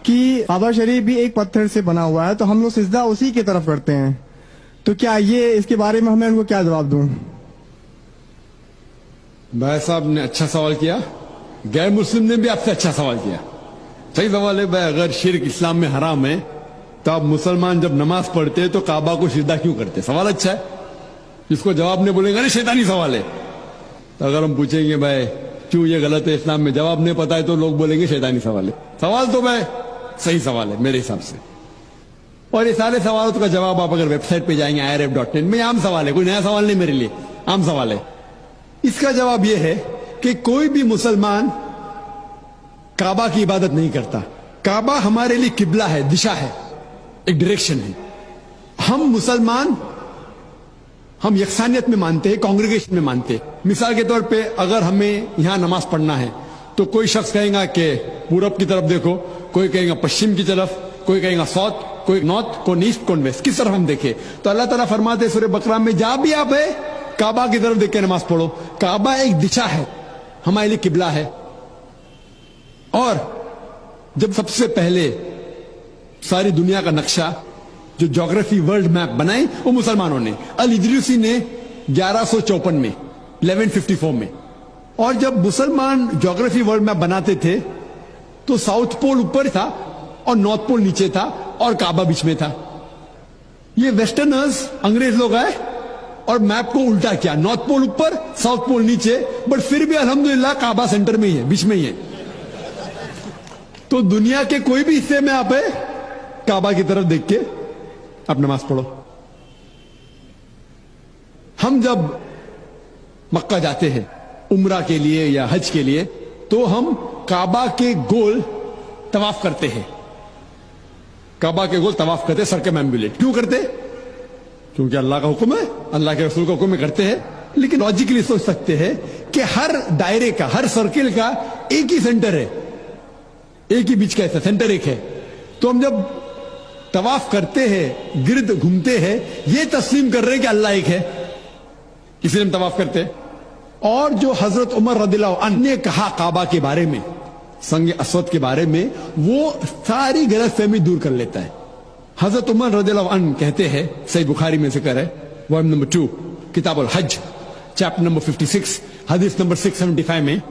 کہ काबा शरीफ भी एक पत्थर से बना हुआ है, तो हम लोग सिजदा उसी की तरफ करते हैं, तो क्या ये इसके बारे में हमें उनको क्या जवाब दूं? भाई साहब ने अच्छा सवाल किया, गैर मुस्लिम ने भी आपसे अच्छा सवाल किया। सही सवाल है भाई, अगर शिर्क इस्लाम में हराम है तो आप मुसलमान जब नमाज पढ़ते हैं तो काबा को सिजदा क्यों करते? सवाल अच्छा है, इसको जवाब नहीं बोलेंगे, अरे शैतानी सवाल है। तो अगर हम पूछेंगे भाई क्यों ये गलत है इस्लाम में, जवाब नहीं पता है, तो लोग बोलेंगे शैतानी सवाल है। सवाल तो भाई सही सवाल है मेरे हिसाब से। और ये सारे सवालों का जवाब आप अगर वेबसाइट पे जाएंगे irf.in में, आम सवाल है, कोई नया सवाल नहीं मेरे लिए, आम सवाल है। इसका जवाब यह है कि कोई भी मुसलमान काबा की इबादत नहीं करता। काबा हमारे लिए किबला है, दिशा है, एक डायरेक्शन है। हम मुसलमान हम यकसानियत में मानते हैं, कांग्रेगेशन में मानते हैं। मिसाल के तौर पे अगर हमें यहां नमाज पढ़ना है तो कोई शख्स कहेगा कि पूरब की तरफ देखो, कोई कहेगा पश्चिम की तरफ, कोई कहेगा साउथ, कोई नॉर्थ, कोई ईस्ट, कोई वेस्ट, किस तरफ हम देखें? तो अल्लाह ताला फरमाते हैं सूरह बकरा में, जहां भी आप है काबा की तरफ देख के नमाज पढ़ो। काबा एक दिशा है, हमारे लिए किबला है। और जब सबसे पहले सारी दुनिया का नक्शा, जो ज्योग्राफी वर्ल्ड मैप बनाई, वो मुसलमानों ने, अल इदरीसी ने 1154 में, 1154 में। और जब मुसलमान ज्योग्राफी वर्ल्ड मैप बनाते थे तो साउथ पोल ऊपर था और नॉर्थ पोल नीचे था और काबा बीच में था। ये वेस्टर्नर्स अंग्रेज लोग आए और मैप को उल्टा किया, नॉर्थ पोल ऊपर, साउथ पोल नीचे, बट फिर भी अल्हम्दुलिल्लाह काबा सेंटर में ही है, बीच में ही है। तो दुनिया के कोई भी हिस्से में आप है, काबा की तरफ देख के आप नमाज पढ़ो। हम जब मक्का जाते हैं उम्रा के लिए या हज के लिए, तो हम काबा के गोल तवाफ करते हैं। काबा के गोल तवाफ करते, सर्कमएम्बुलेट क्यों करते? क्योंकि अल्लाह का हुक्म है, अल्लाह के रसूल का हुक्म करते हैं। लेकिन लॉजिकली सोच सकते हैं कि हर दायरे का, हर सर्किल का एक ही सेंटर है, एक ही बीच का ऐसा सेंटर एक है। तो हम जब तवाफ करते हैं, गिर्द घूमते हैं, ये तस्लीम कर रहे हैं कि अल्लाह एक है, इसलिए हम तवाफ करते हैं। और जो हजरत उमर रदियल्लाहु अन्हु ने कहा काबा के बारे में, संग असवद के बारे में, वो सारी गलतफहमी दूर कर लेता है। हजरत उमर रदियल्लाहु अन्हु कहते हैं, सही बुखारी में जिक्र है, वॉल्यूम नंबर 2, किताबुल हज, चैप्टर नंबर 56, हदीस नंबर 675 में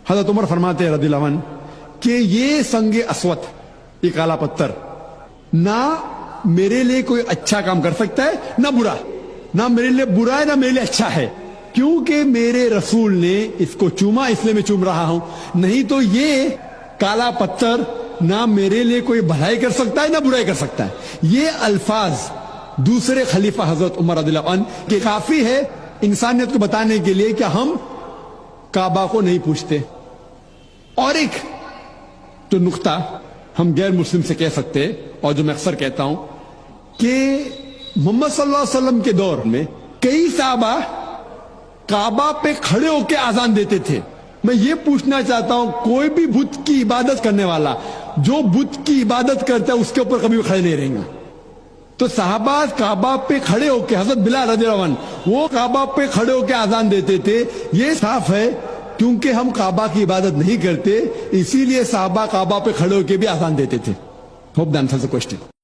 हजरत उमर फरमाते हैं रदियल्लाहु अन्हु कि ये संग असवद, ये काला पत्थर, ना मेरे लिए कोई अच्छा काम कर सकता है ना बुरा, ना मेरे लिए बुरा है ना मेरे लिए अच्छा है, क्योंकि मेरे रसूल ने इसको चूमा, इसलिए मैं चूम रहा हूं। नहीं तो ये काला पत्थर ना मेरे लिए कोई भलाई कर सकता है ना बुराई कर सकता है। ये अल्फाज दूसरे खलीफा हजरत उमर रदियल्लाहु अन्हु के काफी है इंसानियत को बताने के लिए कि हम काबा को नहीं पूछते। और एक तो नुक्ता हम गैर मुस्लिम से कह सकते, और जो मैं अक्सर कहता हूं, कि मोहम्मद सल्लल्लाहु अलैहि वसल्लम के दौर में कई साहबा काबा पे खड़े होकर आजान देते थे। मैं ये पूछना चाहता हूं, कोई भी बुत की इबादत करने वाला जो बुत की इबादत करता है उसके ऊपर कभी खड़े नहीं रहेंगे। तो साहबा काबा पे खड़े होकर, हजरत बिलाल रज़ियल्लाहु अन्हु वो काबा पे खड़े होकर आजान देते थे। ये साफ है क्योंकि हम काबा की इबादत नहीं करते, इसीलिए साहबा काबा पे खड़े होकर भी आजान देते थे। Hope that answers the question.